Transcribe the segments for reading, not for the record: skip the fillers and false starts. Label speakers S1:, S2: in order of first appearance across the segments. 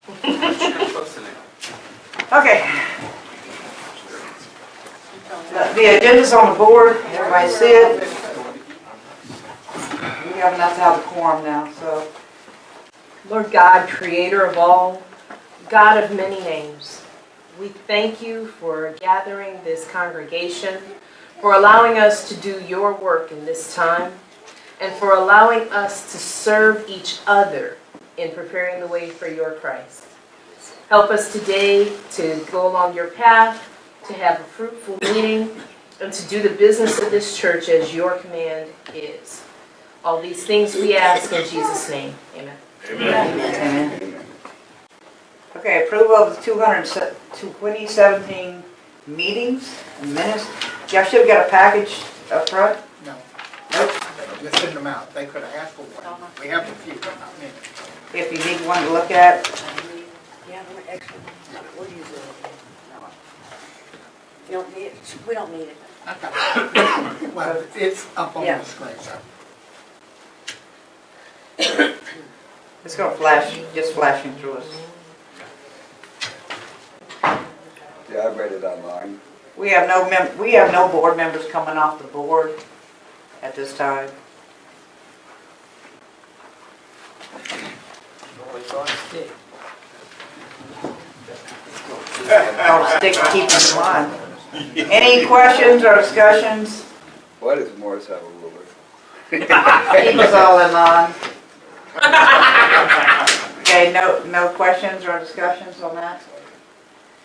S1: Okay. The agenda's on the board. Everybody see it? We have enough to have a quorum now, so.
S2: Lord God, creator of all, God of many names, we thank you for gathering this congregation, for allowing us to do your work in this time, and for allowing us to serve each other in preparing the way for your Christ. Help us today to go along your path, to have a fruitful meeting, and to do the business of this church as your command is. All these things we ask in Jesus' name. Amen.
S1: Amen. Okay, approval of the 2017 meetings and minutes. Y'all should have got a package up front.
S3: No,
S1: Nope.
S3: just send them out. They could have asked for one. We have a few, but not many.
S1: If you need one to look at.
S4: Yeah, one extra. We'll use it. You don't need it? We don't need it.
S3: Okay. Well, it's up on
S4: Yeah.
S3: the screen, so.
S1: It's gonna flash, just flashing through us.
S5: Yeah, I read it online.
S1: We have no board members coming off the board at this time. I'll stick to keeping in line. Any questions or discussions?
S5: Why does Morris have a ruler?
S1: Keep us all in line. Okay, no questions or discussions on that?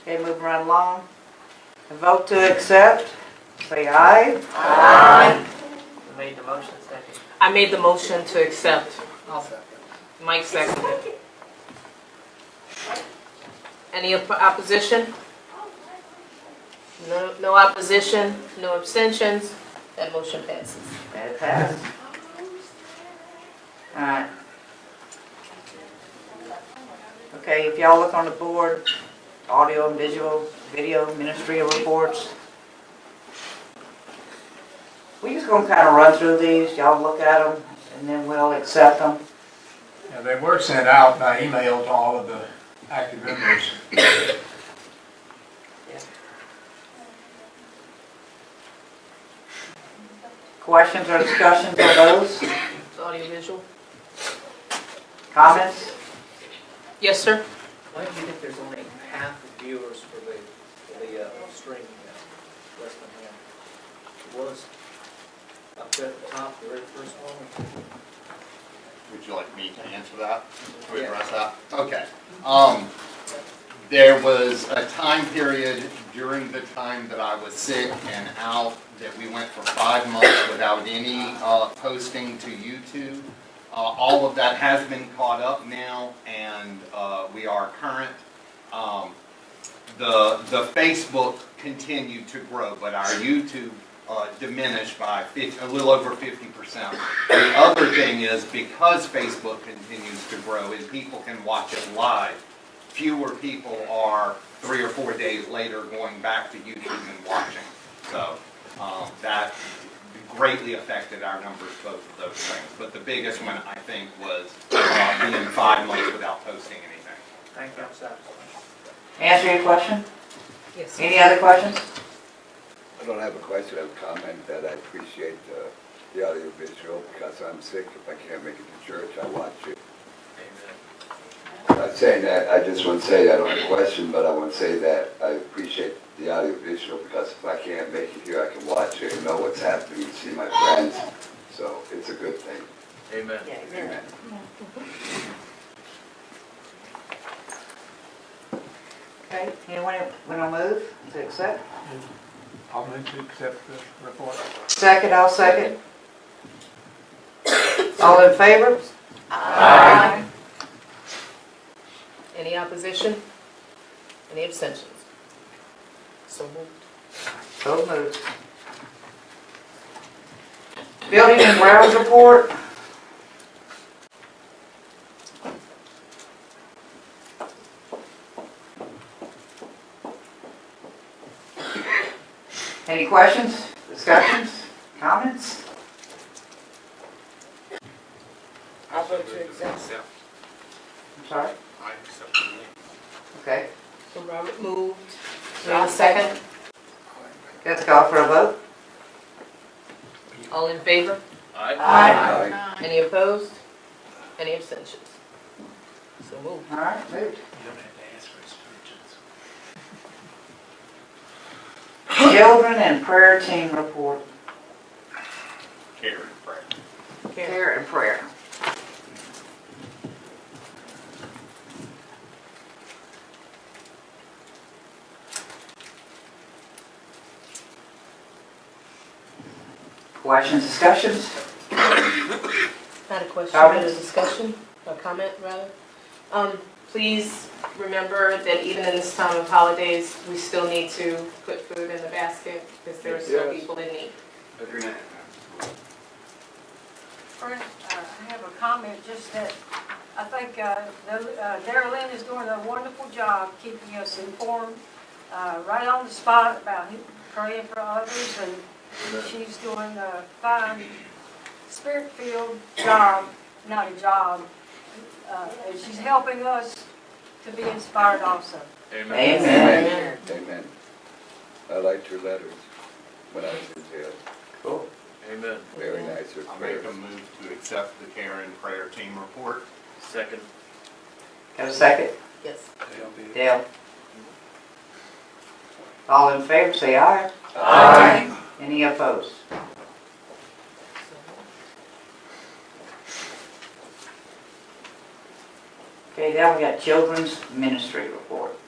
S1: Okay, moving right along. A vote to accept, say aye.
S2: Aye.
S6: Made the motion, second.
S2: I made the motion to accept.
S3: I'll second.
S2: Mike seconded. Any opposition? No opposition, no abstentions. That motion passes.
S1: That passed. All right. Okay, if y'all look on the board, audio and visual, video, ministry reports. We just gonna kind of run through these, y'all look at them, and then we'll accept them.
S7: Yeah, they were sent out by email to all of the active members.
S1: Questions or discussions on those?
S2: Audio visual?
S1: Comments?
S2: Yes, sir.
S6: Why do you think there's only half the viewers for the stream? Less than half. It was up there at the top, the very first one.
S8: Would you like me to answer that? To
S6: Yeah.
S8: address that? Okay. There was a time period during the time that I was sick and out that we went for 5 months without any posting to YouTube. All of that has been caught up now, and we are current. The Facebook continued to grow, but our YouTube diminished by a little over 50%. The other thing is, because Facebook continues to grow and people can watch it live, fewer people are 3 or 4 days later going back to YouTube and watching. So that greatly affected our numbers, both of those things. But the biggest one, I think, was being 5 months without posting anything.
S6: Thank you, I'm satisfied.
S1: Answer your question?
S2: Yes.
S1: Any other questions?
S5: I don't have a question, I have a comment that I appreciate the audio visual because I'm sick. If I can't make it to church, I watch it. I'm not saying that, I just want to say, I don't have a question, but I want to say that I appreciate the audio visual because if I can't make it here, I can watch it and know what's happening and see my friends. So it's a good thing.
S6: Amen.
S4: Yeah, amen.
S1: Okay, anyone want to move to accept?
S7: I'll move to accept the report.
S1: Second, I'll second. All in favor?
S2: Aye. Any opposition? Any abstentions? So moved.
S1: So moved. Building and grounds report. Any questions, discussions, comments?
S4: I'll vote to accept.
S1: I'm sorry?
S8: I accept the link.
S1: Okay,
S2: So Robert moved. Do we have a second?
S1: let's call for a vote.
S2: All in favor?
S5: Aye.
S2: Any opposed? Any abstentions? So moved.
S1: All right, moved.
S7: You don't have to ask for extensions.
S1: Children and prayer team report.
S8: Karen, Brad.
S1: Care and prayer. Questions, discussions?
S2: Not a question, but a
S1: Comments?
S2: discussion, a comment rather. Please remember that even in this time of holidays, we still need to put food in the basket because there are still
S5: Yes.
S2: people in need.
S4: Friend, I have a comment, just that I think Darrell Lynn is doing a wonderful job keeping us informed, right on the spot about praying for others, and she's doing a fine, spirit-filled job, not a job, and she's helping us to be inspired also.
S1: Amen.
S5: Amen. Amen. I liked your letters when I was in jail.
S1: Cool.
S6: Amen.
S5: Very nice. Your
S8: I'll make
S5: prayers.
S8: a move to accept the care and prayer team report.
S6: Second.
S1: Have a second?
S2: Yes.
S1: Dale? All in favor, say aye.
S5: Aye.
S1: Any opposed? Okay, now we got children's ministry report.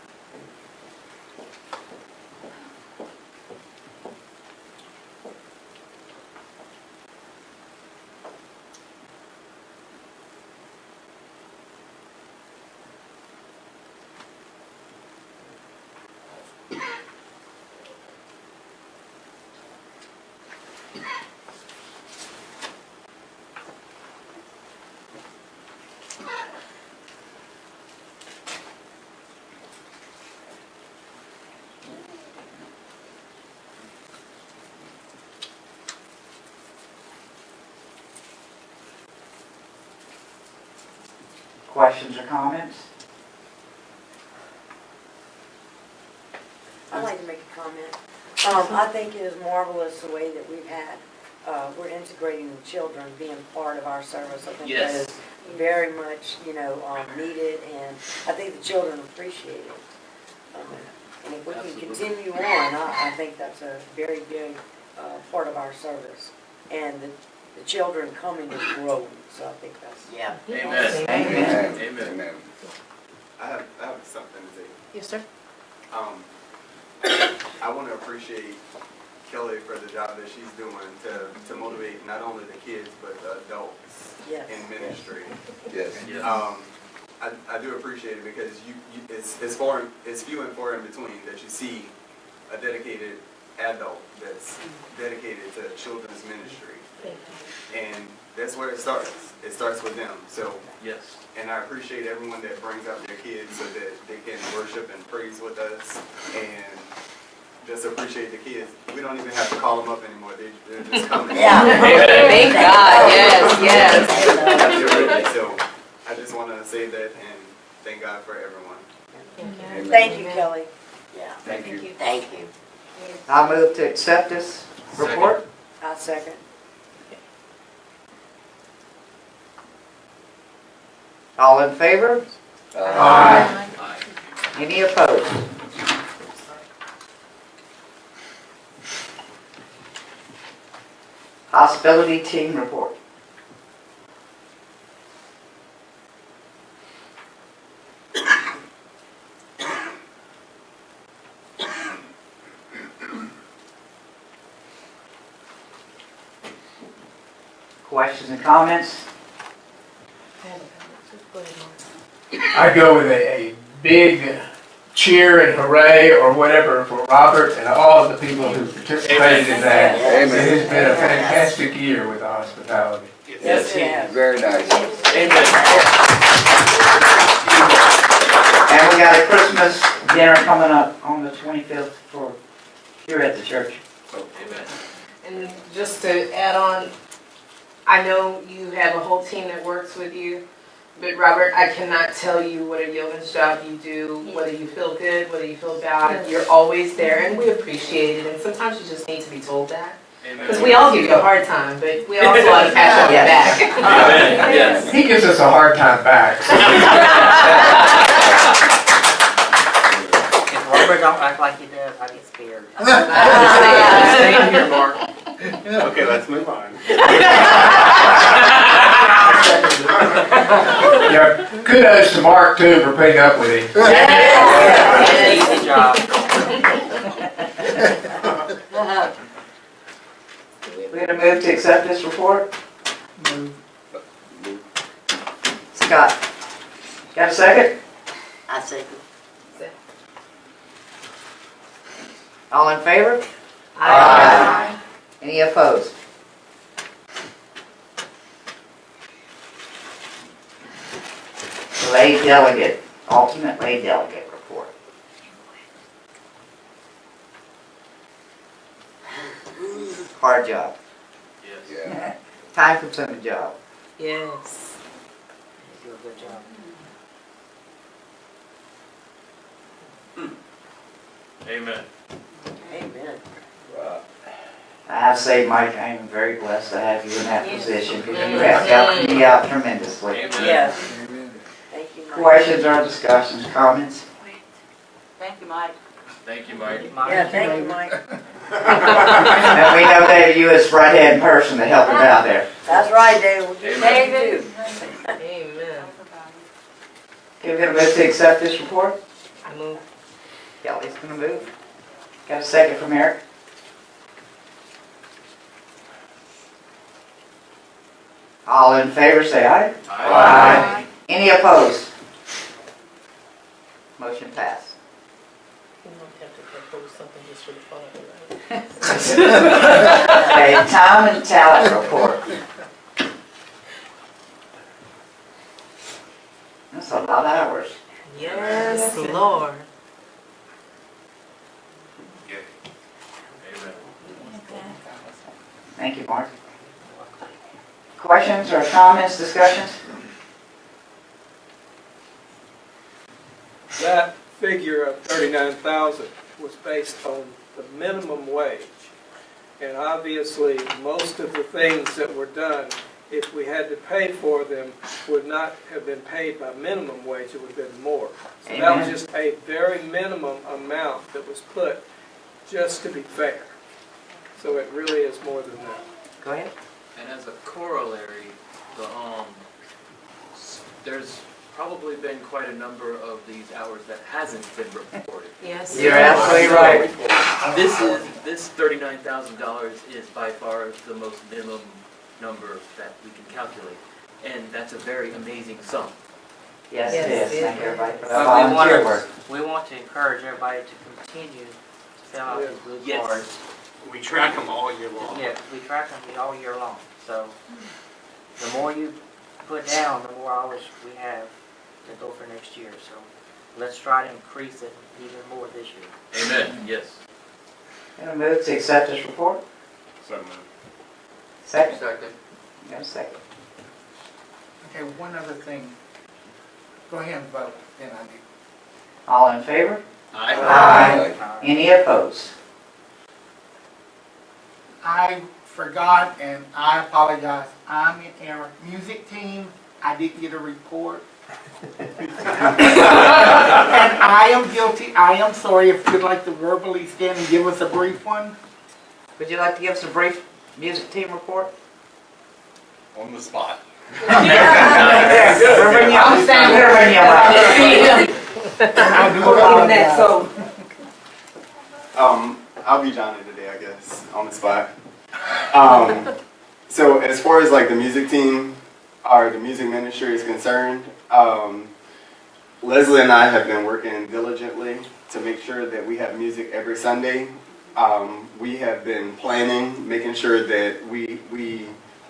S1: Questions or comments?
S4: I'd like to make a comment. I think it is marvelous the way that we've had, we're integrating the children being part of our service. I think that
S6: Yes.
S4: is very much, needed, and I think the children appreciate it. And if we can
S6: Absolutely.
S4: continue on, I think that's a very big part of our service. And the children coming is growing, so I think that's.
S1: Yeah.
S6: Amen.
S1: Amen.
S6: Amen.
S5: Amen.
S9: I have something to say.
S2: Yes, sir.
S9: I want to appreciate Kelly for the job that she's doing to motivate not only the kids but the adults
S4: Yes.
S9: in ministry.
S5: Yes.
S6: Yeah.
S9: I do appreciate it because it's few and far in between that you see a dedicated adult that's dedicated to children's ministry, and that's where it starts. It starts with them. So.
S6: Yes.
S9: And I appreciate everyone that brings out their kids so that they can worship and praise with us, and just appreciate the kids. We don't even have to call them up anymore. They're just coming.
S2: Thank God, yes.
S9: So I just want to say that and thank God for everyone.
S5: Amen.
S4: Thank you, Kelly. Yeah.
S5: Thank you.
S4: Thank you.
S1: I move to accept this report.
S4: I second.
S1: All in favor?
S5: Aye.
S1: Any opposed? Hospitality team report. Questions and comments?
S7: I go with a big cheer and hooray or whatever for Robert and all of the people who participated in that.
S5: Amen.
S7: It has been a fantastic year with hospitality.
S1: Yes,
S4: it has.
S5: Very nice.
S6: Amen.
S1: And we got a Christmas dinner coming up on the 25th for here at the church.
S6: Amen.
S2: And just to add on, I know you have a whole team that works with you. But Robert, I cannot tell you what a yeoman's job you do, whether you feel good, whether you feel bad. You're always there, and we appreciate it. And sometimes you just need to be told that. Because we all give you a hard time, but we also want to pat you on the back.
S6: Amen. Yes.
S7: He gives us a hard time back.
S10: If Robert don't act like he does, I get scared.
S2: Same here, Mark.
S9: Okay, let's move on.
S7: Yeah, kudos to Mark too for putting up with him.
S10: It's an easy job.
S1: We're gonna move to accept this report. Scott, got a second?
S10: I second.
S1: All in favor?
S2: Aye.
S1: Any opposed? Lay delegate, alternate lay delegate report. Hard job.
S5: Yeah.
S1: Time consuming job.
S2: Yes.
S10: You do a good job.
S6: Amen.
S10: Amen.
S5: Wow.
S1: I have to say, Mike, I am very blessed to have you in that position because you have helped me out tremendously.
S6: Amen.
S10: Yes. Thank you, Mike.
S1: Questions or discussions, comments?
S10: Thank you, Mike.
S6: Thank you, Mike.
S10: Yeah, thank you, Mike.
S1: And we know David, you as right hand person to help him out there.
S10: That's right, David.
S6: Amen.
S2: Amen.
S1: Okay, we're gonna move to accept this report.
S2: I move.
S1: Kelly's gonna move. Got a second from Eric? All in favor, say aye.
S6: Aye.
S1: Any opposed? Motion passed.
S2: We might have to propose something just for the fun of it,
S1: Okay, time and talent report. That's a lot of hours.
S2: Yes, Lord.
S6: Amen.
S1: Thank you, Mark. Questions or comments, discussions?
S11: That figure of 39,000 was based on the minimum wage. And obviously, most of the things that were done, if we had to pay for them, would not have been paid by minimum wage, it would have been more. So that was
S1: Amen.
S11: just a very minimum amount that was put just to be fair. So it really is more than that.
S1: Go ahead.
S6: And as a corollary, there's probably been quite a number of these hours that hasn't been reported.
S2: Yes.
S1: You're absolutely right.
S6: This $39,000 is by far the most minimum number that we can calculate, and that's a very amazing sum.
S1: Yes, it
S2: Yes,
S1: is.
S2: it
S1: Thank
S2: is.
S1: you, everybody, for that
S10: But
S1: volunteer work.
S10: we want to encourage everybody to continue to fill out these blue
S6: Yes.
S10: cards.
S3: We track them all year long.
S10: Yeah, we track them all year long. So the more you put down, the more hours we have to go for next year. So let's try to increase it even more this year.
S6: Amen. Yes.
S1: Gonna move to accept this report.
S9: So moved.
S1: Second?
S6: Second.
S1: Got a second.
S3: Okay, one other thing. Go ahead and vote, then I do.
S1: All in favor?
S6: Aye.
S1: Any opposed?
S3: I forgot, and I apologize. I'm in error. Music team, I didn't get a report. And I am guilty. I am sorry. If you'd like to verbally stand and give us a brief one.
S1: Would you like to give us a brief music team report?
S8: On the spot.
S1: We're bringing you up. We're bringing you up.
S3: I do apologize.
S9: I'll be Johnny today, I guess, on the spot. So as far as like the music team or the music ministry is concerned, Leslie and I have been working diligently to make sure that we have music every Sunday. We have been planning, making sure that we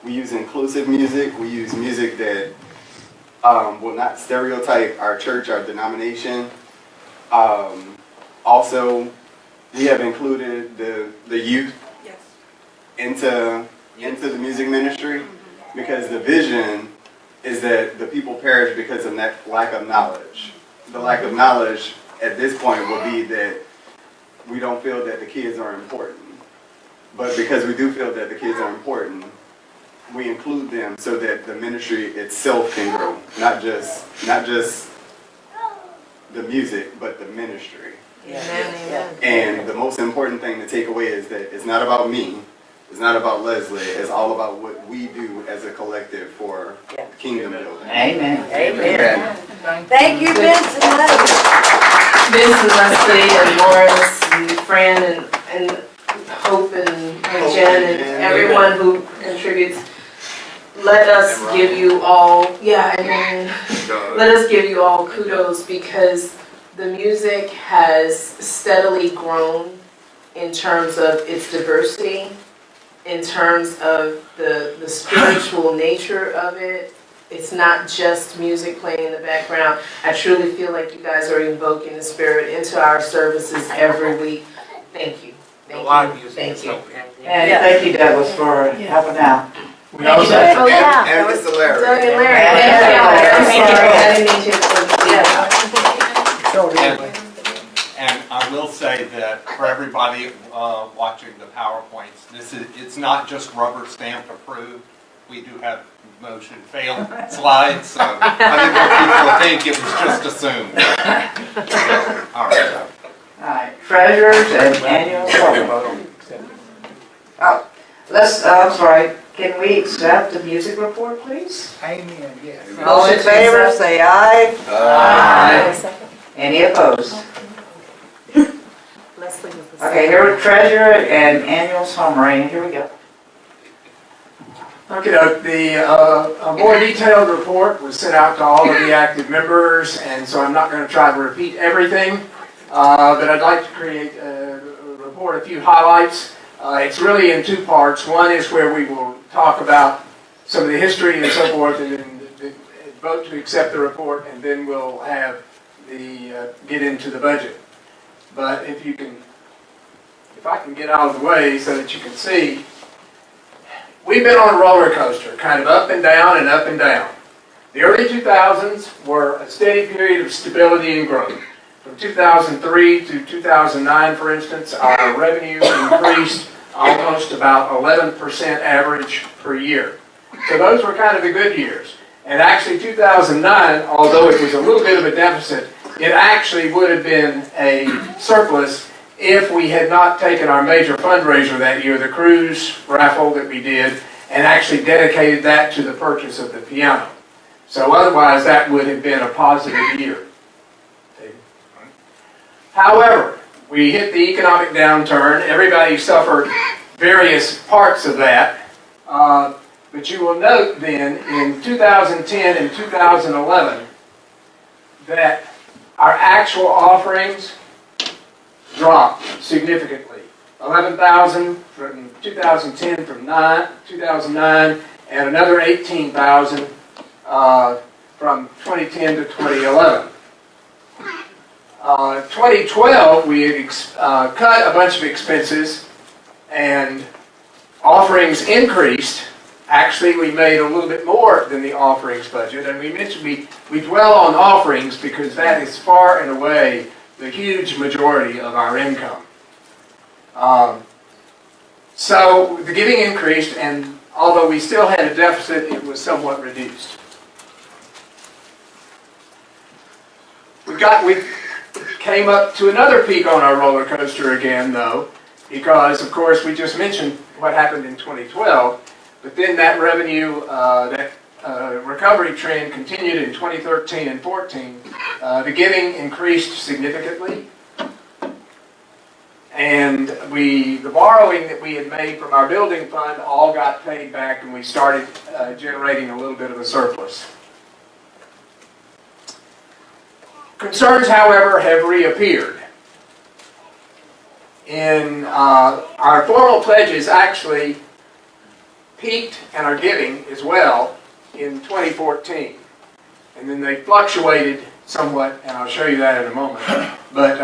S9: use inclusive music. We use music that will not stereotype our church, our denomination. Also, we have included the youth into the music ministry because the vision is that the people perish because of lack of knowledge. The lack of knowledge at this point will be that we don't feel that the kids are important. But because we do feel that the kids are important, we include them so that the ministry itself can grow. Not just the music, but the ministry.
S2: Amen, amen.
S9: And the most important thing to take away is that it's not about me, it's not about Leslie, it's all about what we do as a collective for kingdom building.
S1: Amen.
S10: Amen.
S1: Thank you, Vince and
S2: Leslie and Morris and Fran and Hope and Jen and everyone who contributes. Let us give you all, let us give you all kudos, because the music has steadily grown in terms of its diversity, in terms of the spiritual nature of it. It's not just music playing in the background. I truly feel like you guys are invoking the Spirit into our services every week. Thank you. Thank you. Thank you.
S1: And thank you, Douglas, for helping out.
S7: We also,
S2: Oh, yeah.
S9: And Mr. Larry.
S2: Doug and Larry. I'm sorry, I didn't mean to.
S8: And I will say that for everybody watching the PowerPoints, it's not just rubber stamped approved. We do have motion failed slides, so I think more people think it was just assumed. So, all right.
S1: All right, treasurers and annual report. Oh, I'm sorry, can we accept the music report, please?
S3: Amen, yes.
S1: All in favor, say aye.
S2: Aye.
S1: Any opposed?
S2: Leslie was the
S1: Okay, here are treasurer and annual summary, here we go.
S7: okay, a more detailed report was sent out to all of the active members, and so I'm not going to try to repeat everything, but I'd like to create report a few highlights. It's really in two parts. One is where we will talk about some of the history and so forth, and then vote to accept the report, and then we'll have get into the budget. But if I can get out of the way so that you can see, we've been on a roller coaster, kind of up and down and up and down. The early 2000s were a steady period of stability and growth. From 2003 to 2009, for instance, our revenue increased almost about 11% average per year. So those were kind of the good years. And actually 2009, although it was a little bit of a deficit, it actually would have been a surplus if we had not taken our major fundraiser that year, the cruise raffle that we did, and actually dedicated that to the purchase of the piano. So otherwise that would have been a positive year. However, we hit the economic downturn. Everybody suffered various parts of that. But you will note then in 2010 and 2011 that our actual offerings dropped significantly. 11,000 from 2010 from 2009, and another 18,000 from 2010 to 2011. 2012, we had cut a bunch of expenses, and offerings increased. Actually, we made a little bit more than the offerings budget, and we mentioned we dwell on offerings because that is far and away the huge majority of our income. So the giving increased, and although we still had a deficit, it was somewhat reduced. We came up to another peak on our roller coaster again, though, because, of course, we just mentioned what happened in 2012, but then that revenue, recovery trend continued in 2013 and 14. The giving increased significantly, and the borrowing that we had made from our building fund all got paid back, and we started generating a little bit of a surplus. Concerns, however, have reappeared. Our formal pledges actually peaked and are giving as well in 2014. And then they fluctuated somewhat, and I'll show you that in a moment. But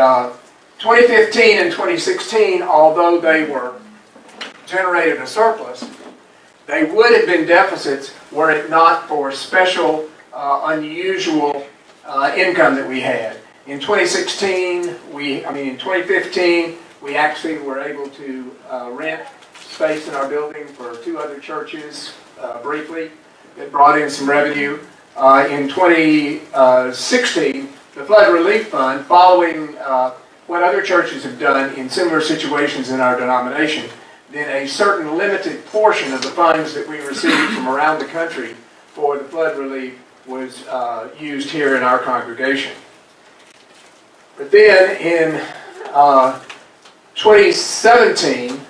S7: 2015 and 2016, although they generated a surplus, They would have been deficits were it not for special, unusual income that we had. In 2015, we actually were able to rent space in our building for 2 other churches briefly. That brought in some revenue. In 2016, the Flood Relief Fund, following what other churches have done in similar situations in our denomination, then a certain limited portion of the funds that we received from around the country for the flood relief was used here in our congregation. But then in 2017,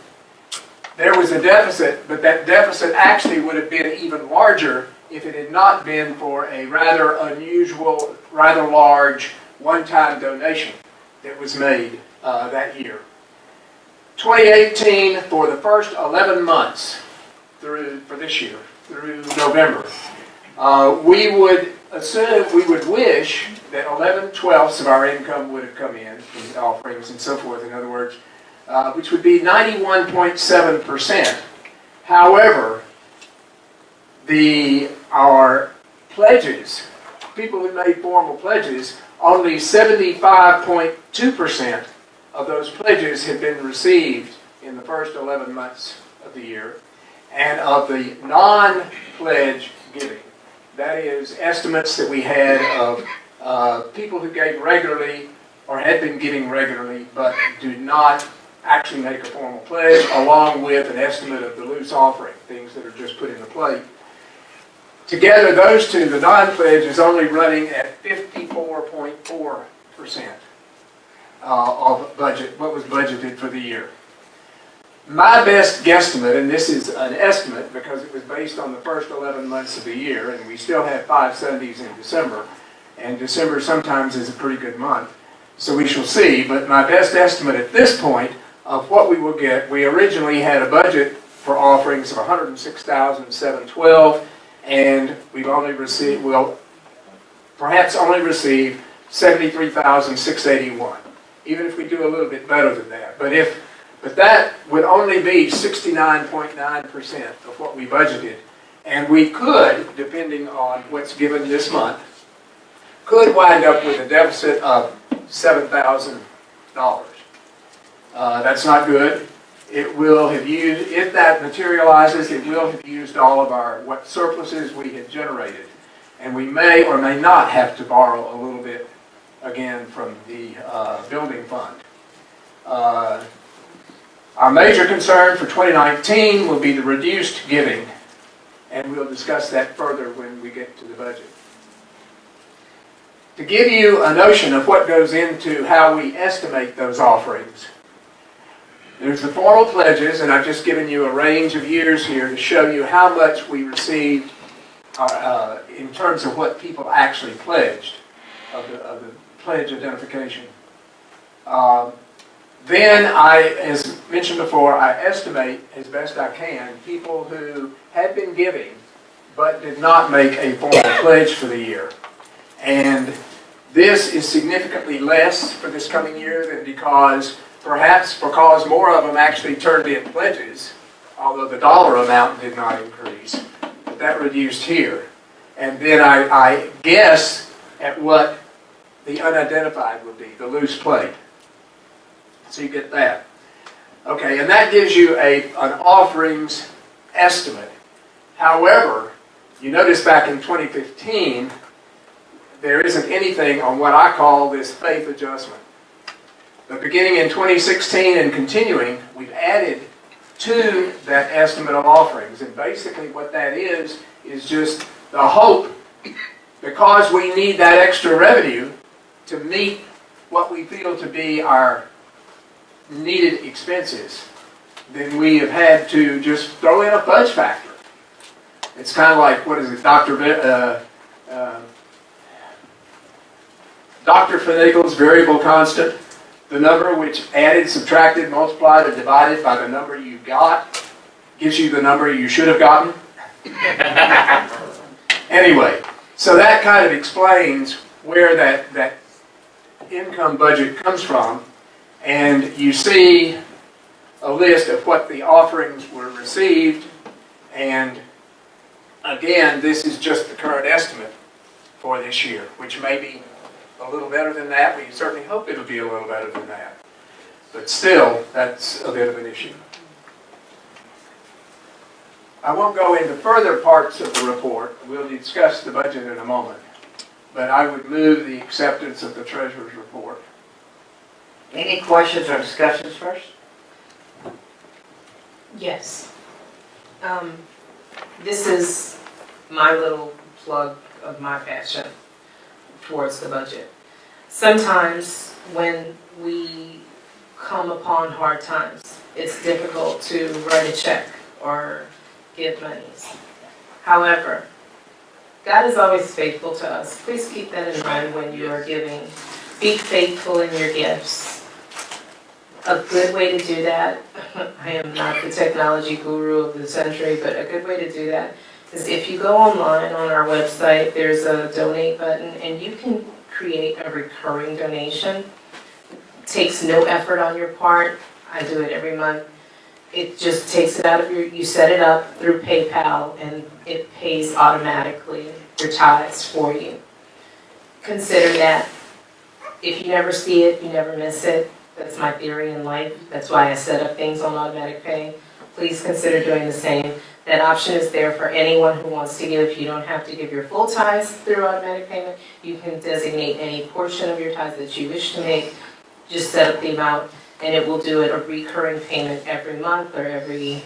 S7: there was a deficit, but that deficit actually would have been even larger if it had not been for a rather unusual, rather large one-time donation that was made that year. 2018, for the first 11 months for this year, through November, we would wish that 11/12 of our income would have come in offerings and so forth, in other words, which would be 91.7%. However, our pledges, people who made formal pledges, only 75.2% of those pledges had been received in the first 11 months of the year. And of the non-pledge giving, that is estimates that we had of people who gave regularly or had been giving regularly but do not actually make a formal pledge, along with an estimate of the loose offering, things that are just put in the plate. Together, those two, the non-pledge is only running at 54.4% of budget, what was budgeted for the year. My best guesstimate, and this is an estimate because it was based on the first 11 months of the year, and we still have 5 Sundays in December, and December sometimes is a pretty good month, so we shall see. But my best estimate at this point of what we will get, we originally had a budget for offerings of $106,712, and we've only received, perhaps only received $73,681, even if we do a little bit better than that. But that would only be 69.9% of what we budgeted. And we could, depending on what's given this month, could wind up with a deficit of $7,000. That's not good. It will have used, if that materializes, it will have used all of what surpluses we had generated. And we may or may not have to borrow a little bit again from the building fund. Our major concern for 2019 will be the reduced giving, and we'll discuss that further when we get to the budget. To give you a notion of what goes into how we estimate those offerings, there's the formal pledges, and I've just given you a range of years here to show you how much we received in terms of what people actually pledged, of the pledge identification. Then as mentioned before, I estimate as best I can people who had been giving but did not make a formal pledge for the year. And this is significantly less for this coming year than perhaps because more of them actually turned in pledges, although the dollar amount did not increase. But that reduced here. And then I guess at what the unidentified would be, the loose plate. So you get that. Okay, and that gives you an offerings estimate. However, you notice back in 2015, there isn't anything on what I call this faith adjustment. But beginning in 2016 and continuing, we've added to that estimate of offerings. And basically what that is just the hope, because we need that extra revenue to meet what we feel to be our needed expenses, then we have had to just throw in a fudge factor. It's kind of like, what is it, Dr. Finagel's variable constant, the number which added, subtracted, multiplied, or divided by the number you got gives you the number you should have gotten. Anyway, so that kind of explains where that income budget comes from. And you see a list of what the offerings were received And again, this is just the current estimate for this year, which may be a little better than that. We certainly hope it'll be a little better than that. But still, that's a bit of an issue. I won't go into further parts of the report. We'll discuss the budget in a moment. But I would move the acceptance of the treasurer's report.
S1: Any questions or discussions first?
S2: Yes. This is my little plug of my passion towards the budget. Sometimes when we come upon hard times, it's difficult to write a check or give monies. However, God is always faithful to us. Please keep that in mind when you are giving. Be faithful in your gifts. A good way to do that, I am not the technology guru of the century, but a good way to do that is if you go online on our website, there's a donate button, and you can create a recurring donation. It takes no effort on your part. I do it every month. It just takes it out of you set it up through PayPal, and it pays automatically your tithes for you. Consider that. If you never see it, you never miss it. That's my theory in life. That's why I set up things on automatic pay. Please consider doing the same. That option is there for anyone who wants to give. You don't have to give your full tithes through automatic payment. You can designate any portion of your tithes that you wish to make. Just set up the amount, and it will do it a recurring payment every month or every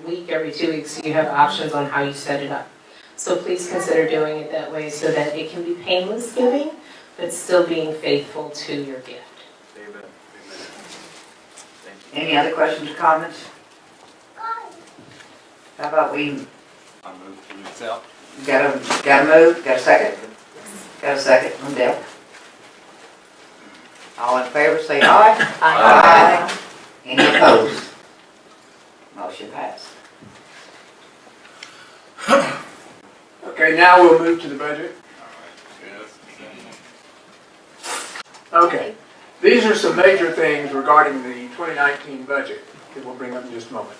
S2: week, every 2 weeks. You have options on how you set it up. So please consider doing it that way so that it can be painless giving, but still being faithful to your gift.
S9: Amen.
S1: Any other questions or comments? How about we,
S8: I move to accept.
S1: got a move, got a second? Got a second from Dale. All in favor, say aye. Aye. Any opposed? Motion passed.
S7: Okay, now we'll move to the budget. Okay, these are some major things regarding the 2019 budget that we'll bring up in just a moment.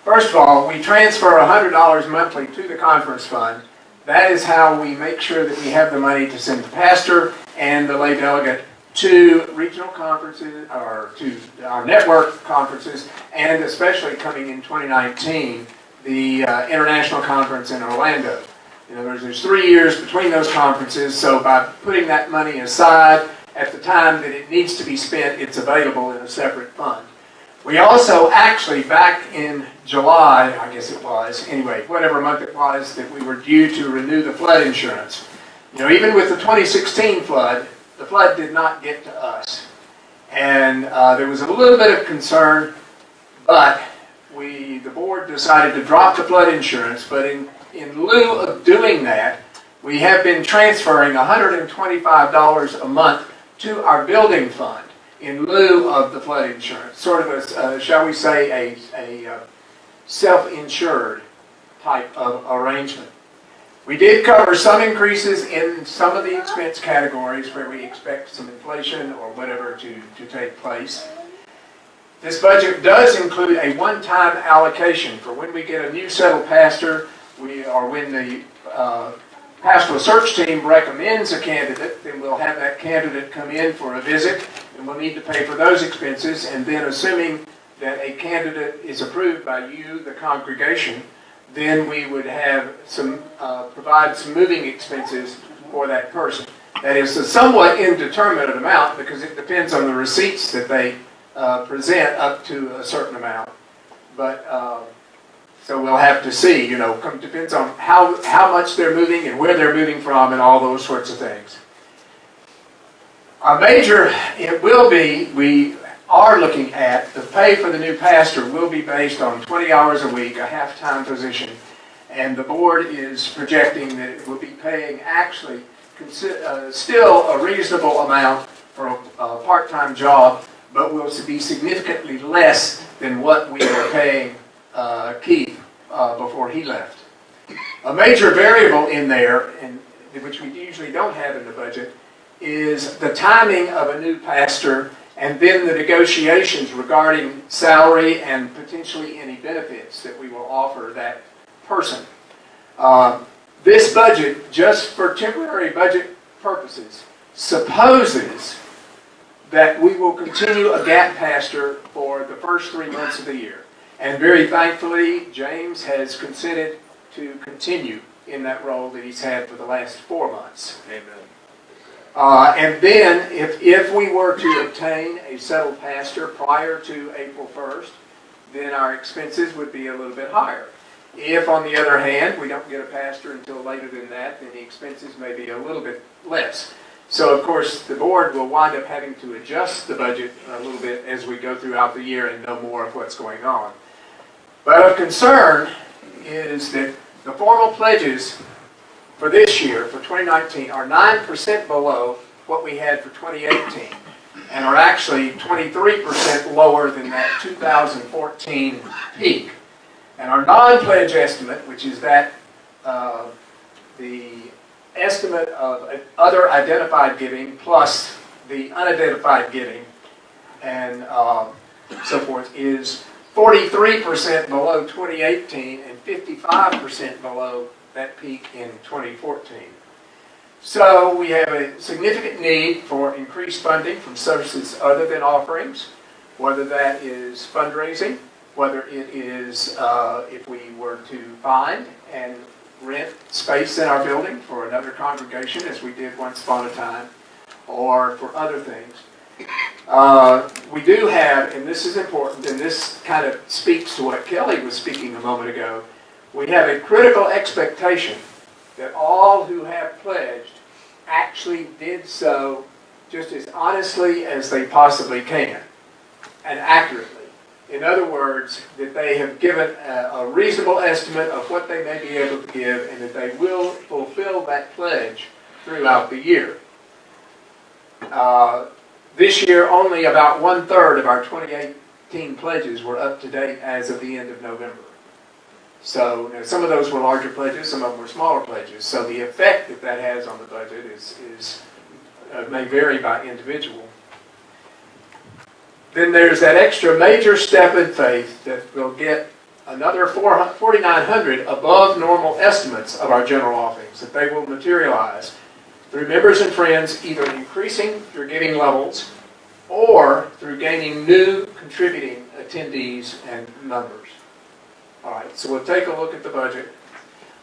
S7: First of all, we transfer $100 monthly to the conference fund. That is how we make sure that we have the money to send the pastor and the lay delegate to regional conferences, or to our network conferences, and especially coming in 2019, the international conference in Orlando. In other words, there's 3 years between those conferences, so by putting that money aside at the time that it needs to be spent, it's available in a separate fund. We also actually, back in July, I guess it was, anyway, whatever month it was, that we were due to renew the flood insurance. You know, even with the 2016 flood, the flood did not get to us. And there was a little bit of concern, but the board decided to drop the flood insurance, but in lieu of doing that, we have been transferring $125 a month to our building fund in lieu of the flood insurance. Sort of a, shall we say, a self-insured type of arrangement. We did cover some increases in some of the expense categories where we expect some inflation or whatever to take place. This budget does include a one-time allocation for when we get a new settled pastor, or when the pastoral search team recommends a candidate, then we'll have that candidate come in for a visit, and we'll need to pay for those expenses. And then, assuming that a candidate is approved by you, the congregation, then we would have some provide some moving expenses for that person. That is a somewhat indeterminate amount because it depends on the receipts that they present up to a certain amount. But so we'll have to see. You know, depends on how much they're moving and where they're moving from and all those sorts of things. Our major, it will be, we are looking at the pay for the new pastor will be based on 20 hours a week, a half-time position, and the board is projecting that it will be paying actually still a reasonable amount for a part-time job, but will be significantly less than what we were paying Keith before he left. A major variable in there, and which we usually don't have in the budget, is the timing of a new pastor and then the negotiations regarding salary and potentially any benefits that we will offer that person. This budget, just for temporary budget purposes, supposes that we will continue a gap pastor for the first 3 months of the year. And very thankfully, James has consented to continue in that role that he's had for the last 4 months.
S11: Amen.
S7: And then, if we were to obtain a settled pastor prior to April 1st, then our expenses would be a little bit higher. If, on the other hand, we don't get a pastor until later than that, then the expenses may be a little bit less. So, of course, the board will wind up having to adjust the budget a little bit as we go throughout the year and know more of what's going on. But of concern is that the formal pledges for this year, for 2019, are 9% below what we had for 2018, and are actually 23% lower than that 2014 peak. And our non-pledge estimate, which is that the estimate of other identified giving plus the unidentified giving and so forth, is 43% below 2018 and 55% below that peak in 2014. So we have a significant need for increased funding from sources other than offerings, whether that is fundraising, whether it is if we were to find and rent space in our building for another congregation, as we did once upon a time, or for other things. We do have, and this is important, and this kind of speaks to what Kelly was speaking a moment ago, we have a critical expectation that all who have pledged actually did so just as honestly as they possibly can and accurately. In other words, that they have given a reasonable estimate of what they may be able to give and that they will fulfill that pledge throughout the year. This year, only about 1/3 of our 2018 pledges were up to date as of the end of November. So some of those were larger pledges, some of them were smaller pledges. So the effect that that has on the budget may vary by individual. Then there's that extra major step in faith that will get another $4,900 above normal estimates of our general offerings, that they will materialize through members and friends either increasing their giving levels or through gaining new contributing attendees and numbers. All right, so we'll take a look at the budget.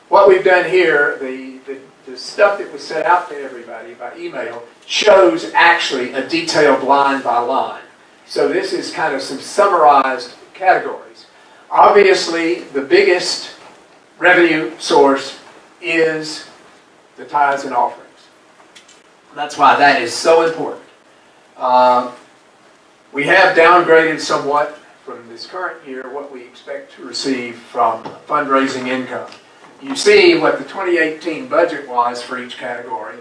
S7: What we've done here, the stuff that was sent out to everybody by email shows actually a detailed line by line. So this is kind of some summarized categories. Obviously, the biggest revenue source is the tithes and offerings. That's why that is so important. We have downgraded somewhat from this current year what we expect to receive from fundraising income. You see what the 2018 budget was for each category,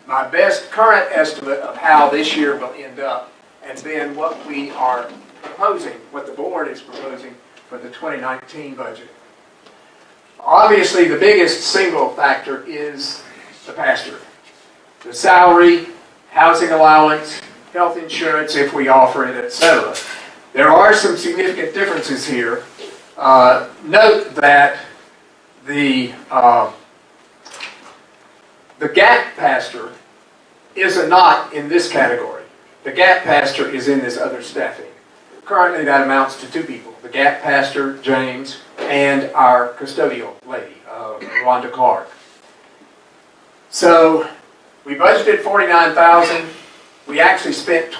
S7: my best current estimate of how this year will end up, and then what we are proposing, what the board is proposing for the 2019 budget. Obviously, the biggest single factor is the pastor. The salary, housing allowance, health insurance if we offer it, etc. There are some significant differences here. Note that the gap pastor is not in this category. The gap pastor is in this other staffing. Currently that amounts to 2 people, the gap pastor, James, and our custodial lady, Rhonda Clark. So we budgeted $49,000. We actually spent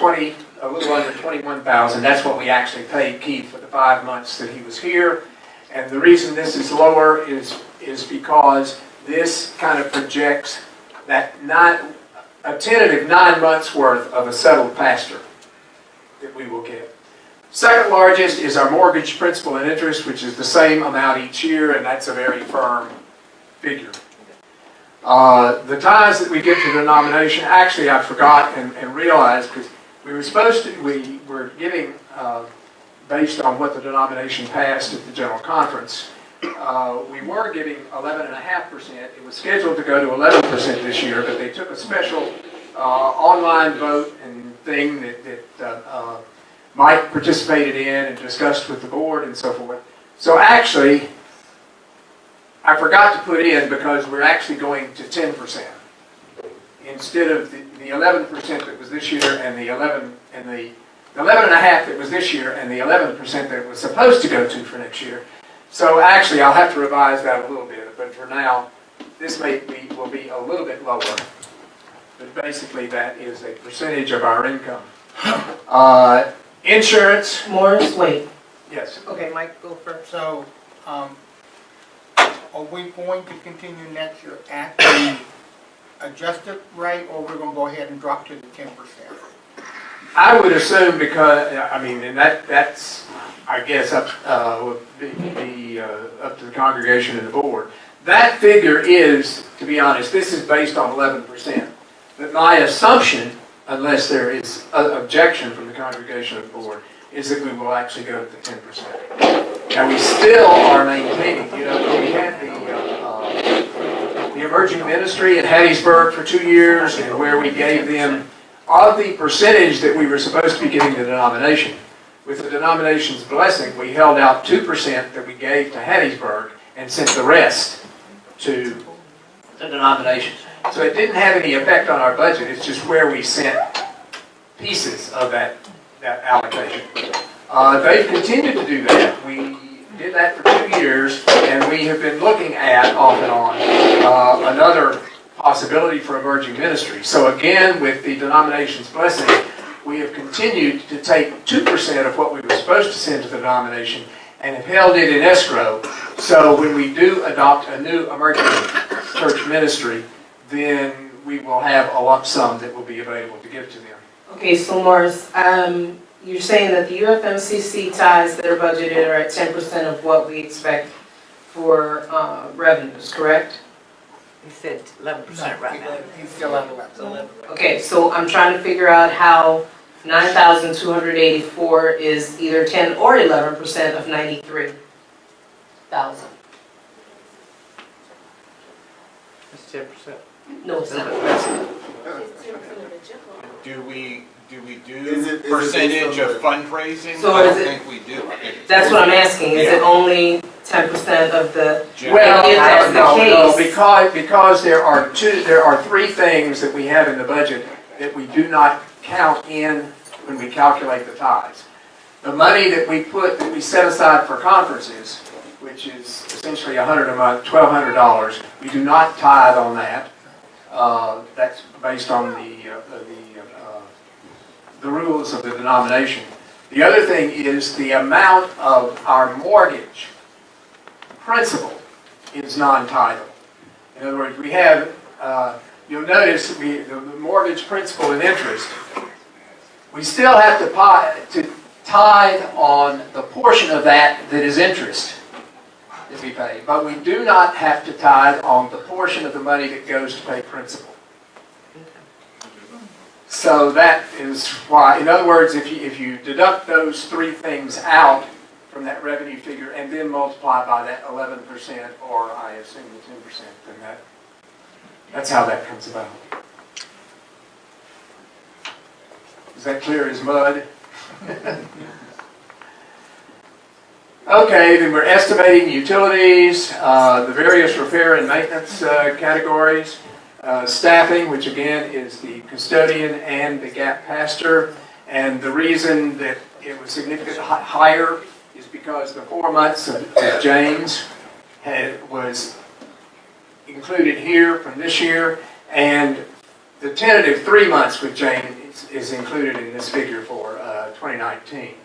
S7: a little under $21,000. That's what we actually paid Keith for the 5 months that he was here. And the reason this is lower is because this kind of projects that a tentative 9 months worth of a settled pastor that we will get. Second largest is our mortgage principal and interest, which is the same amount each year, and that's a very firm figure. The tithes that we get to the denomination, actually I forgot and realized, because we were giving based on what the denomination passed at the general conference. We were giving 11.5%. It was scheduled to go to 11% this year, but they took a special online vote and thing that Mike participated in and discussed with the board and so forth. So actually, I forgot to put in, because we're actually going to 10%. Instead of the 11% that was this year and the 11.5 that was this year and the 11% that it was supposed to go to for next year. So actually, I'll have to revise that a little bit, but for now, this will be a little bit lower. But basically, that is a percentage of our income. Insurance.
S2: Morris, wait.
S7: Yes.
S2: Okay, Mike, go first.
S3: So, are we going to continue next year at the adjusted rate, or we're gonna go ahead and drop to the 10%?
S7: I would assume, because, I mean, and that's, I guess, would be up to the congregation and the board. That figure is, to be honest, this is based on 11%. But my assumption, unless there is an objection from the congregation and the board, is that we will actually go to the 10%. Now, we still are maintaining, we had the emerging ministry in Hattiesburg for 2 years, and where we gave them, of the percentage that we were supposed to be giving the denomination, with the denomination's blessing, we held out 2% that we gave to Hattiesburg and sent the rest to the denomination. So it didn't have any effect on our budget, it's just where we sent pieces of that allocation. They've continued to do that. We did that for 2 years, and we have been looking at, off and on, another possibility for emerging ministry. So again, with the denomination's blessing, we have continued to take 2% of what we were supposed to send to the denomination and have held it in escrow. So when we do adopt a new emerging church ministry, then we will have a lump sum that will be available to give to them.
S2: Okay, so Morris, you're saying that the UFMCC ties that are budgeted are at 10% of what we expect for revenues, correct?
S1: He said 11% right now.
S3: He's still at 11.
S2: Okay, so I'm trying to figure out how 9,284 is either 10 or 11% of 93,000.
S1: It's 10%.
S2: No, it's not.
S8: Do we do
S9: Is it
S8: percentage
S9: based on
S8: of fundraising?
S2: So
S8: I
S2: is
S8: don't
S2: it-
S8: think we do. I think it's
S2: That's what I'm asking. Is it
S8: Yeah.
S2: only 10% of the?
S7: Well,
S2: If that's the
S7: no,
S2: case-
S7: because there are 3 things that we have in the budget that we do not count in when we calculate the tithes. The money that we set aside for conferences, which is essentially $100 a month, $1,200, we do not tithe on that. That's based on the rules of the denomination. The other thing is the amount of our mortgage principal is non-title. In other words, we have, you'll notice the mortgage principal and interest, we still have to tithe on the portion of that is interest that we pay, but we do not have to tithe on the portion of the money that goes to pay principal. So that is why, in other words, if you deduct those 3 things out from that revenue figure and then multiply by that 11%, or I assume the 10%, then that's how that comes about. Is that clear as mud? Okay, then we're estimating utilities, the various repair and maintenance categories, staffing, which again is the custodian and the gap pastor, and the reason that it was significantly higher is because the 4 months of James was included here from this year, and the tentative 3 months with James is included in this figure for 2019.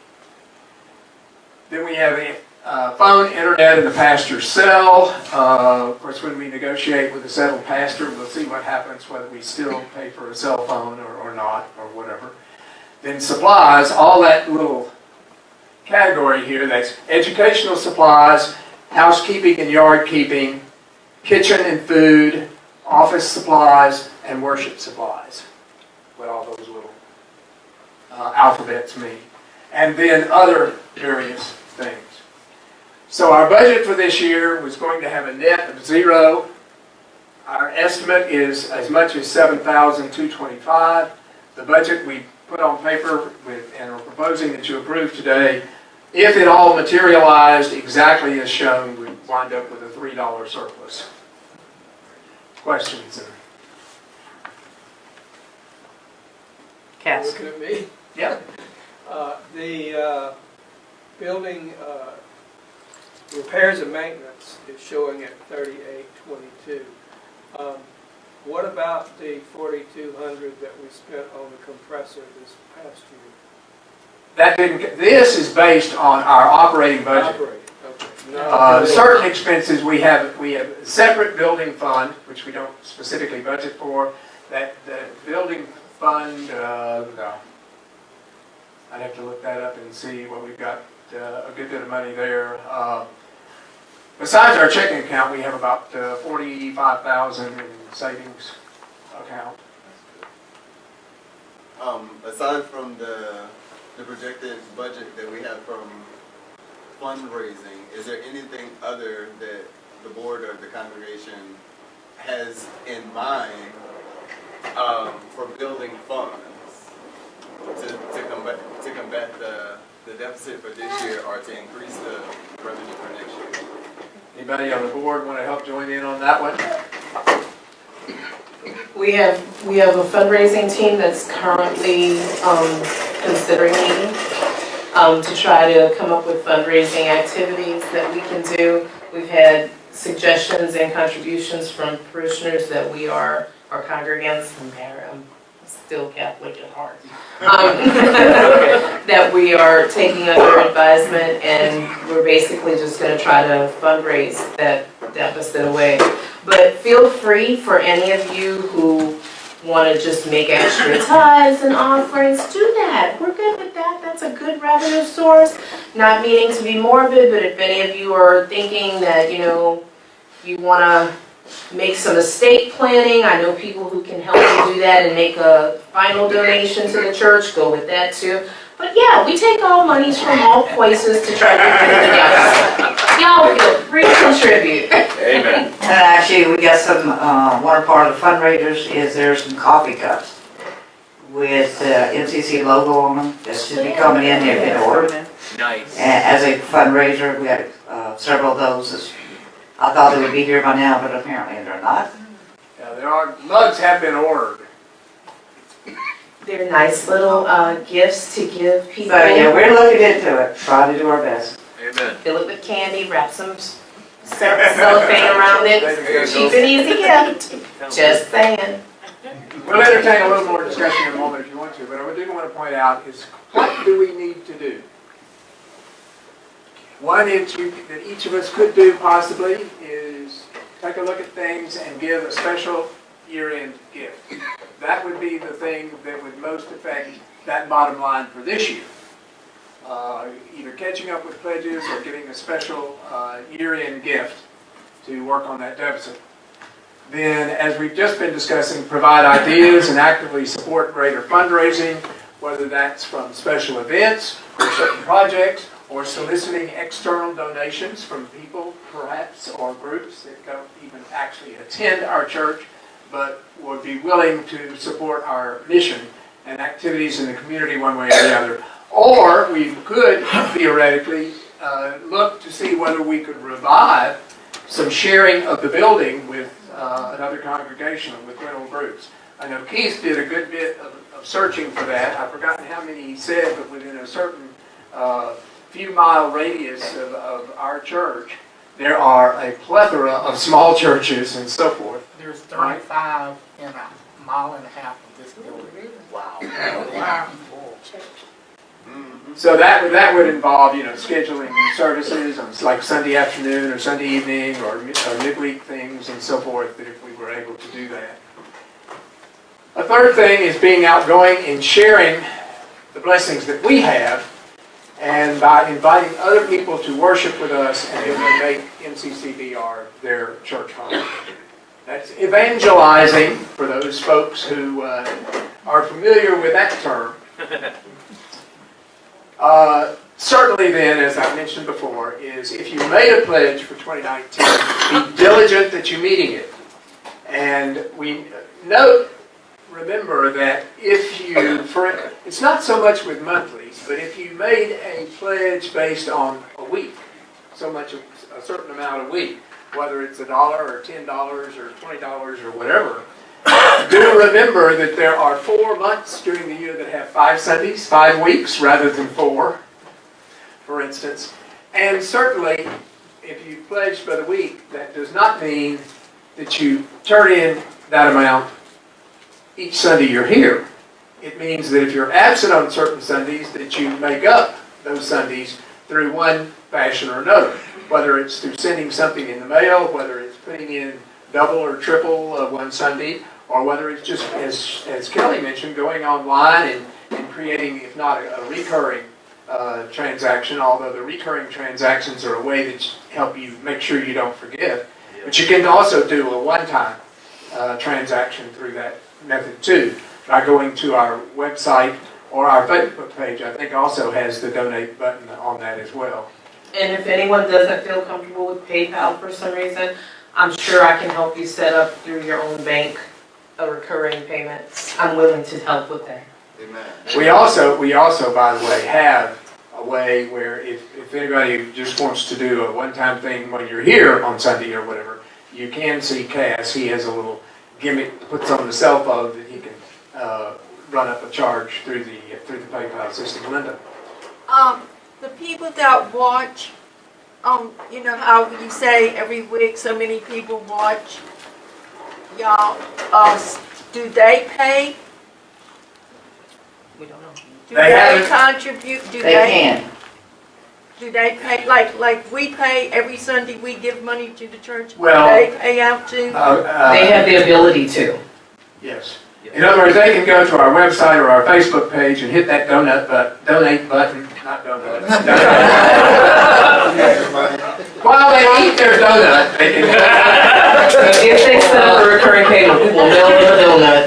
S7: Then we have phone, internet, and the pastor's cell. Of course, when we negotiate with a settled pastor, we'll see what happens, whether we still pay for a cell phone or not, or whatever. Then supplies, all that little category here, that's educational supplies, housekeeping and yard keeping, kitchen and food, office supplies, and worship supplies. What all those little alphabets mean. And then other various things. So our budget for this year was going to have a net of 0. Our estimate is as much as $7,225. The budget we put on paper with, and are proposing that you approve today, if it all materialized exactly as shown, we'd wind up with a $3 surplus. Questions?
S1: Cass?
S11: Looking at me.
S7: Yeah.
S11: The building repairs and maintenance is showing at 3822. What about the 4,200 that we spent on the compressor this past year?
S7: That didn't, this is based on our operating budget.
S11: Operating, okay. No,
S7: Certain expenses, we have a separate building fund, which we don't specifically budget for. That building fund, no. I'd have to look that up and see what we've got, a good bit of money there. Besides our checking account, we have about 45,000 in savings account.
S9: Aside from the projected budget that we have from fundraising, is there anything other that the board or the congregation has in mind for building funds to combat the deficit for this year or to increase the revenue for next year?
S7: Anybody on the board want to help join in on that one?
S2: We have a fundraising team that's currently considering meeting to try to come up with fundraising activities that we can do. We've had suggestions and contributions from parishioners that we are, our congregants, I'm still Catholic at heart, that we are taking under advisement, and we're basically just going to try to fundraise that deficit away. But feel free for any of you who want to just make extra tithes and offerings, do that. We're good with that. That's a good revenue source. Not meaning to be morbid, but if any of you are thinking that, you want to make some estate planning, I know people who can help you do that and make a final donation to the church, go with that too. But yeah, we take all monies from all places to try to bring it together. Y'all feel free to contribute.
S1: Amen. And actually, we got some, one part of the fundraisers is there's some coffee cups with the NCC logo on them that should be coming in here in order.
S6: Nice.
S1: As a fundraiser, we got several of those. I thought they would be here by now, but apparently they're not.
S7: Yeah, there are, mugs have been ordered.
S2: They're nice little gifts to give people.
S1: So yeah, we're looking into it, try to do our best.
S6: Amen.
S2: Fill it with candy, wrap some cellophane around it. Cheap and easy gift. Just saying.
S7: We'll entertain a little more discussion in a moment if you want to, but what I do want to point out is what do we need to do? One issue that each of us could do possibly is take a look at things and give a special year-end gift. That would be the thing that would most affect that bottom line for this year. Either catching up with pledges or giving a special year-end gift to work on that deficit. Then, as we've just been discussing, provide ideas and actively support greater fundraising, whether that's from special events or certain projects, or soliciting external donations from people, perhaps, or groups that don't even actually attend our church, but would be willing to support our mission and activities in the community one way or the other. Or we could, theoretically, look to see whether we could revive some sharing of the building with another congregation, with rental groups. I know Keith did a good bit of searching for that. I've forgotten how many he said, but within a certain few mile radius of our church, there are a plethora of small churches and so forth.
S3: There's 35 in a mile and a half of this building.
S9: Wow.
S3: Wow.
S7: So that would involve, scheduling services on like Sunday afternoon or Sunday evening or midweek things and so forth, that if we were able to do that. A third thing is being outgoing and sharing the blessings that we have, and by inviting other people to worship with us and to make MCCBR their church home. That's evangelizing for those folks who are familiar with that term. Certainly then, as I mentioned before, is if you made a pledge for 2019, be diligent that you're meeting it. And we note remember that if you, it's not so much with monthlies, but if you made a pledge based on a week, so much, a certain amount a week, whether it's $1 or $10 or $20 or whatever, do remember that there are 4 months during the year that have 5 Sundays, 5 weeks rather than 4, for instance. And certainly, if you pledge for the week, that does not mean that you turn in that amount each Sunday you're here. It means that if you're absent on certain Sundays, that you make up those Sundays through one fashion or another, whether it's through sending something in the mail, whether it's putting in double or triple one Sunday, or whether it's just, as Kelly mentioned, going online and creating, if not a recurring transaction, although the recurring transactions are a way that help you make sure you don't forget. But you can also do a one-time transaction through that method too, by going to our website or our Facebook page. I think also has the donate button on that as well.
S2: And if anyone doesn't feel comfortable with PayPal for some reason, I'm sure I can help you set up through your own bank a recurring payments. I'm willing to help with that.
S9: Amen.
S7: We also, by the way, have a way where if anybody just wants to do a one-time thing when you're here on Sunday or whatever, you can see Cass. He has a little gimmick puts on the cell phone that he can run up a charge through the PayPal system. Linda.
S12: The people that watch, you know how you say every week so many people watch, y'all, do they pay?
S2: We don't know.
S12: Do
S7: They
S12: they
S7: haven't-
S12: contribute? Do
S1: They can.
S12: Do they pay, like we pay every Sunday, we give money to the church?
S7: Well,
S12: Do they pay out too?
S2: They have the ability to.
S7: Yes. In other words, they can go to our website or our Facebook page and hit that donate button, not donut. While they eat their donut, they can.
S2: If they set up a recurring payment, we will mail them a donut.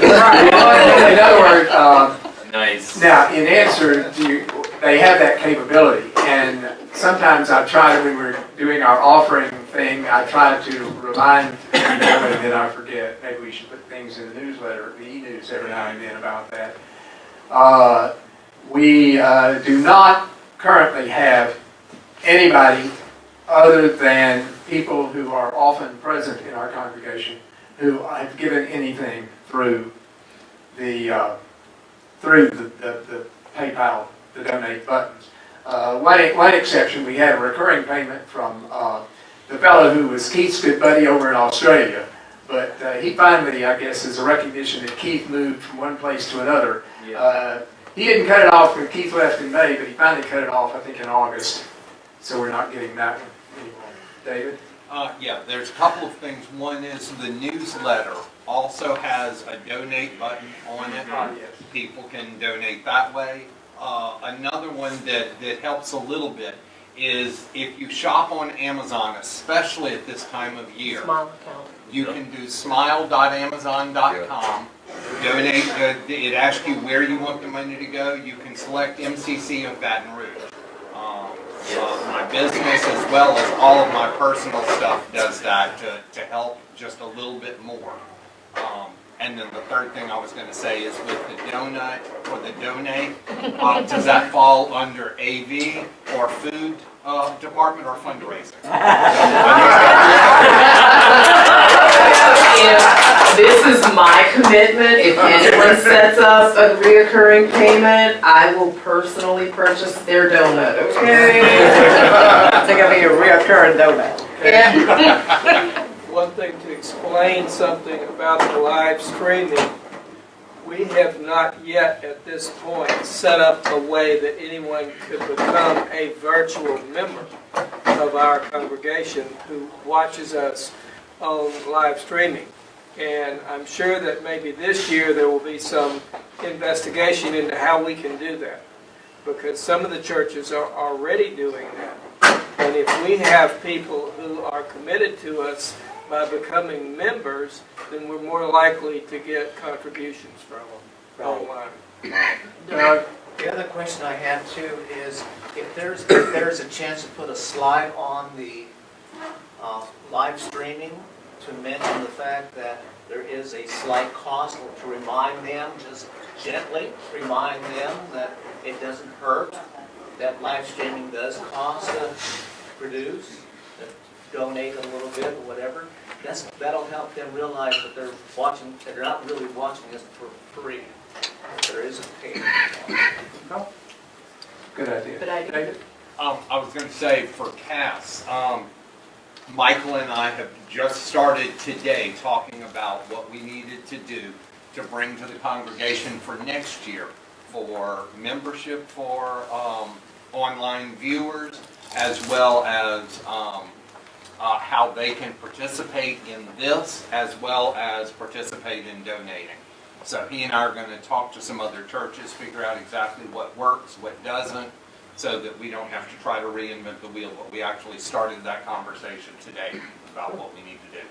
S7: In other words,
S6: Nice.
S7: now in answer to you, they have that capability, and sometimes I try when we're doing our offering thing, I try to remind people, and then I forget. Maybe we should put things in the newsletter, the e-news every now and then about that. We do not currently have anybody other than people who are often present in our congregation who have given anything through the PayPal, the donate buttons. One exception, we had a recurring payment from the fellow who was Keith's good buddy over in Australia. But he finally, I guess, is a recognition that Keith moved from one place to another. He didn't cut it off when Keith left in May, but he finally cut it off, I think, in August. So we're not getting that one anymore. David?
S8: Yeah, there's a couple of things. One is the newsletter also has a donate button on it.
S7: Yes.
S8: People can donate that way. Another one that helps a little bit is if you shop on Amazon, especially at this time of year,
S2: Smile account.
S8: you can do smile.amazon.com. Donate, it asks you where you want the money to go. You can select MCC of Baton Rouge. My business as well as all of my personal stuff does that to help just a little bit more. And then the third thing I was going to say is with the donut or the donate, does that fall under AV or food department or fundraising?
S2: This is my commitment. If anyone sets up a reoccurring payment, I will personally purchase their donut, okay?
S1: I think I'll be a reoccurring donut.
S2: Yeah.
S11: One thing to explain something about the live streaming, we have not yet at this point set up a way that anyone could become a virtual member of our congregation who watches us on live streaming. And I'm sure that maybe this year there will be some investigation into how we can do that, because some of the churches are already doing that. And if we have people who are committed to us by becoming members, then we're more likely to get contributions from them online.
S6: The other question I have too is if there's a chance to put a slide on the live streaming to mention the fact that there is a slight cost, to remind them, just gently remind them that it doesn't hurt, that live streaming does cost to produce, that donate a little bit or whatever. That'll help them realize that they're watching, that they're not really watching this for free. There is a pay.
S7: Good idea.
S2: Good idea.
S7: David?
S8: I was going to say for Cass, Michael and I have just started today talking about what we needed to do to bring to the congregation for next year for membership for online viewers, as well as how they can participate in this, as well as participate in donating. So he and I are going to talk to some other churches, figure out exactly what works, what doesn't, so that we don't have to try to reinvent the wheel. But we actually started that conversation today about what we need to do.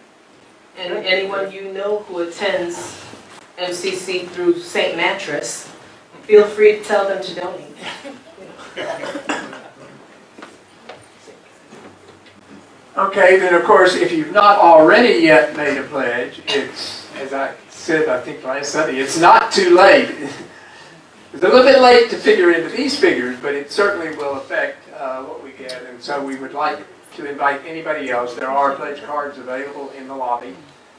S2: And anyone you know who attends MCC through St. Mattress, feel free to tell them to donate.
S7: Okay, then of course, if you've not already yet made a pledge, it's, as I said, I think last Sunday, it's not too late. It's a little bit late to figure into these figures, but it certainly will affect what we get. And so we would like to invite anybody else. There are pledge cards available in the lobby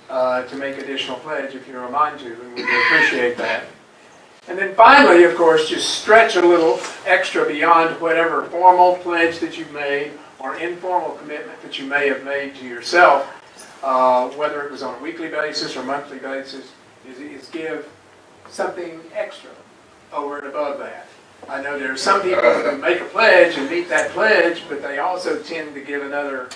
S7: to make additional pledge if you're a mind to, and we would appreciate that. And then finally, of course, just stretch a little extra beyond whatever formal pledge that you've made or informal commitment that you may have made to yourself, whether it was on a weekly basis or monthly basis, is give something extra over and above that. I know there are some people who make a pledge and meet that pledge, but they also tend to give another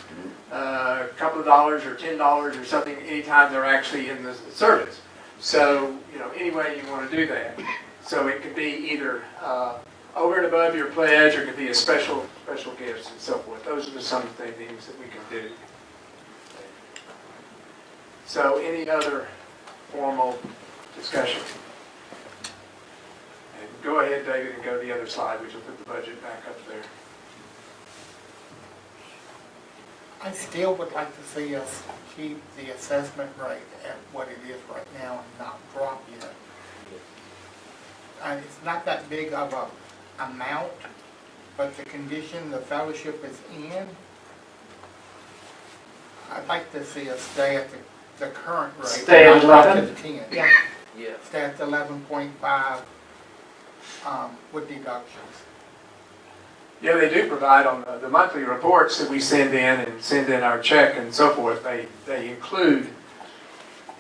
S7: couple of dollars or $10 or something anytime they're actually in the service. So, you know, any way you want to do that. So it could be either over and above your pledge, or it could be a special gifts and so forth. Those are some of the things that we can do. So any other formal discussion? And go ahead, David, and go to the other slide, which will put the budget back up there.
S3: I still would like to see us keep the assessment rate at what it is right now and not drop it. And it's not that big of a amount, but the condition the fellowship is in, I'd like to see us stay at the current rate.
S1: Stay at
S3: not drop
S1: 11?
S3: to 10.
S2: Yeah.
S6: Yeah.
S3: Stay at the 11.5 with deductions.
S7: Yeah, they do provide on the monthly reports that we send in and send in our check and so forth. They include,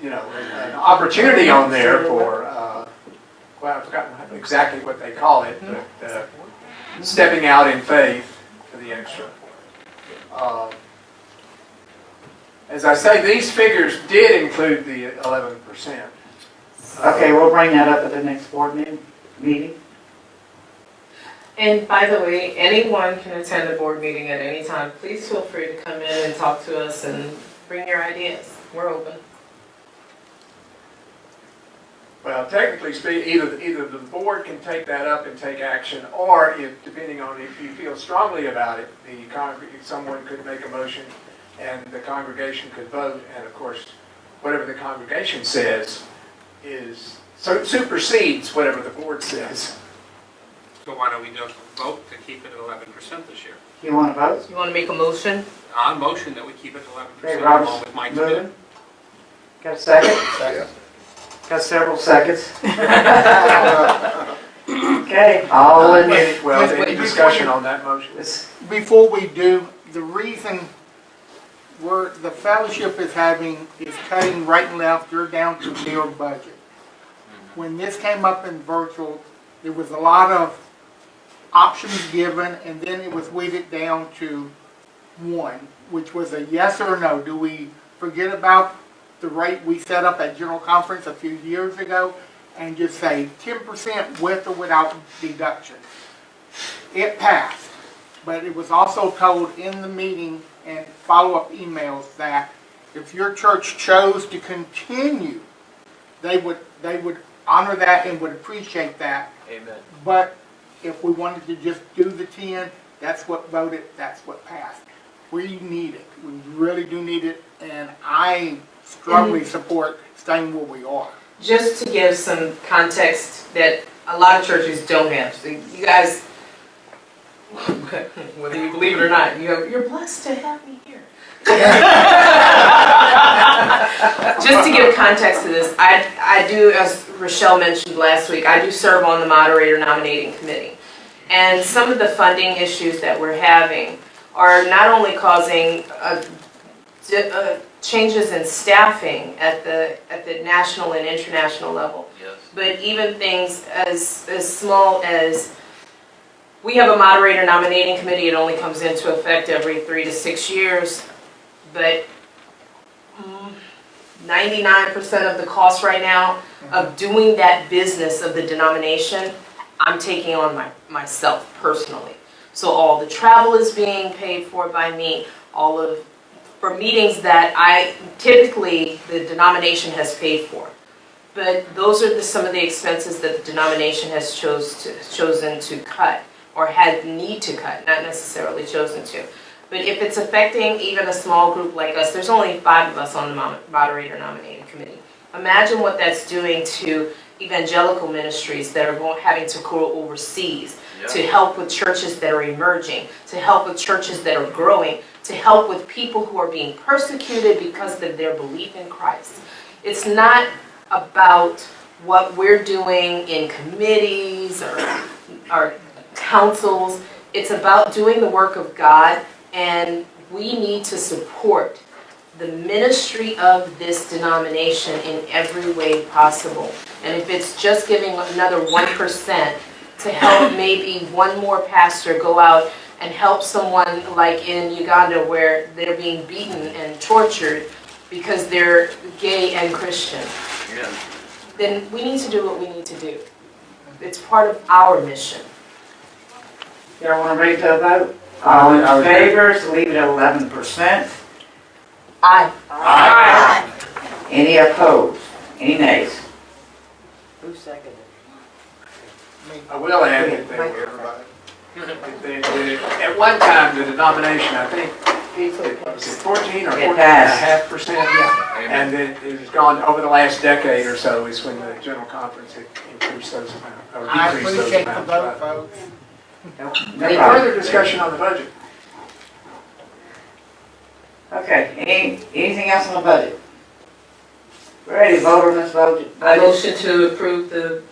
S7: you know, an opportunity on there for, well, I've forgotten exactly what they call it, but stepping out in faith for the extra. As I say, these figures did include the 11%.
S1: Okay, we'll bring that up at the next board meeting.
S2: And by the way, anyone can attend a board meeting at any time. Please feel free to come in and talk to us and bring your ideas. We're open.
S7: Well, technically speaking, either the board can take that up and take action, or if, depending on if you feel strongly about it, someone could make a motion and the congregation could vote, and of course, whatever the congregation says supersedes whatever the board says.
S13: So why don't we just vote to keep it at 11% this year?
S1: You want to vote?
S2: You want to make a motion?
S13: On motion that we keep it at
S1: Okay,
S13: 11%
S1: Robert's
S13: along with Mike's
S1: moving.
S13: bid.
S1: Got a second?
S5: Yeah.
S1: Got several seconds. Okay, all in.
S7: Well, any discussion on that motion?
S3: Before we do, the reason the fellowship is cutting right and left, you're down to their budget. When this came up in virtual, there was a lot of options given, and then it was weeded down to one, which was a yes or no. Do we forget about the rate we set up at General Conference a few years ago and just say 10% with or without deduction? It passed, but it was also told in the meeting and follow-up emails that if your church chose to continue, they would honor that and would appreciate that.
S6: Amen.
S3: But if we wanted to just do the 10, that's what voted, that's what passed. We need it. We really do need it, and I strongly support staying where we are.
S2: Just to give some context that a lot of churches don't have. So you guys, whether you believe it or not, you're blessed to have me here. Just to give context to this, I do, as Rochelle mentioned last week, I do serve on the moderator nominating committee. And some of the funding issues that we're having are not only causing changes in staffing at the national and international level, but even things as small as we have a moderator nominating committee. It only comes into effect every 3 to 6 years, but 99% of the cost right now of doing that business of the denomination, I'm taking on myself personally. So all the travel is being paid for by me, for meetings that typically the denomination has paid for. But those are some of the expenses that the denomination has chosen to cut, or need to cut, not necessarily chosen to. But if it's affecting even a small group like us, there's only 5 of us on the moderator nominating committee. Imagine what that's doing to evangelical ministries that are having to go overseas, to help with churches that are emerging, to help with churches that are growing, to help with people who are being persecuted because of their belief in Christ. It's not about what we're doing in committees or councils. It's about doing the work of God, and we need to support the ministry of this denomination in every way possible. And if it's just giving another 1% to help maybe one more pastor go out and help someone like in Uganda where they're being beaten and tortured because they're gay and Christian, then we need to do what we need to do. It's part of our mission.
S1: Y'all want to read the vote? All in favor, so leave it at 11%.
S2: Aye.
S1: Aye. Any opposed? Any nays?
S10: Who seconded?
S7: I will add that at one time, the denomination, I think, was it 14 or 14.5%? Yeah. And it has gone over the last decade or so is when the General Conference had increased those amounts, or
S3: I
S7: decreased those
S3: appreciate the
S7: amounts.
S3: vote, folks.
S7: Any further discussion on the budget?
S1: Okay, anything else on the budget? Ready to vote on this budget?
S2: Motion to approve the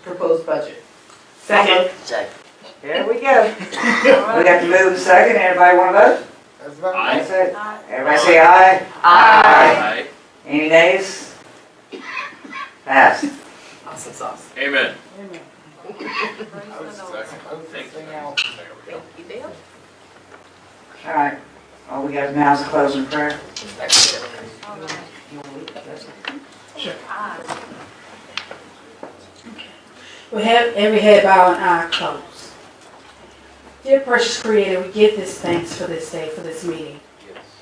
S2: proposed budget.
S1: Second.
S10: Second.
S1: There we go. We have to move the second. Everybody want to vote?
S3: Let's vote.
S1: That's it. Everybody say aye.
S2: Aye.
S1: Any nays? Passed.
S2: Awesome sauce.
S13: Amen.
S2: Thank you, Dale.
S1: All right. All we got now is a closing prayer.
S14: We have every head bowed and eye closed. Dear precious Creator, we give this thanks for this day, for this meeting.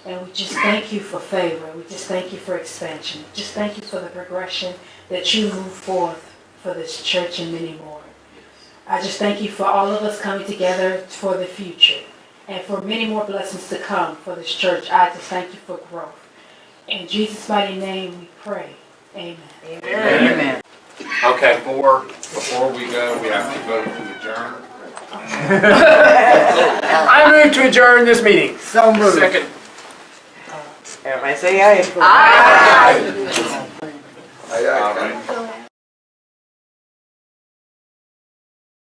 S14: And we just thank you for favor. We just thank you for expansion. Just thank you for the progression that you move forth for this church and many more. I just thank you for all of us coming together for the future and for many more blessings to come for this church. I just thank you for growth. In Jesus' mighty name we pray. Amen.
S1: Amen.
S13: Okay, before we go, we have to vote to adjourn.
S7: I move to adjourn this meeting.
S3: So moved.
S13: Second.
S1: Everybody say aye.
S2: Aye.
S5: Aye, aye.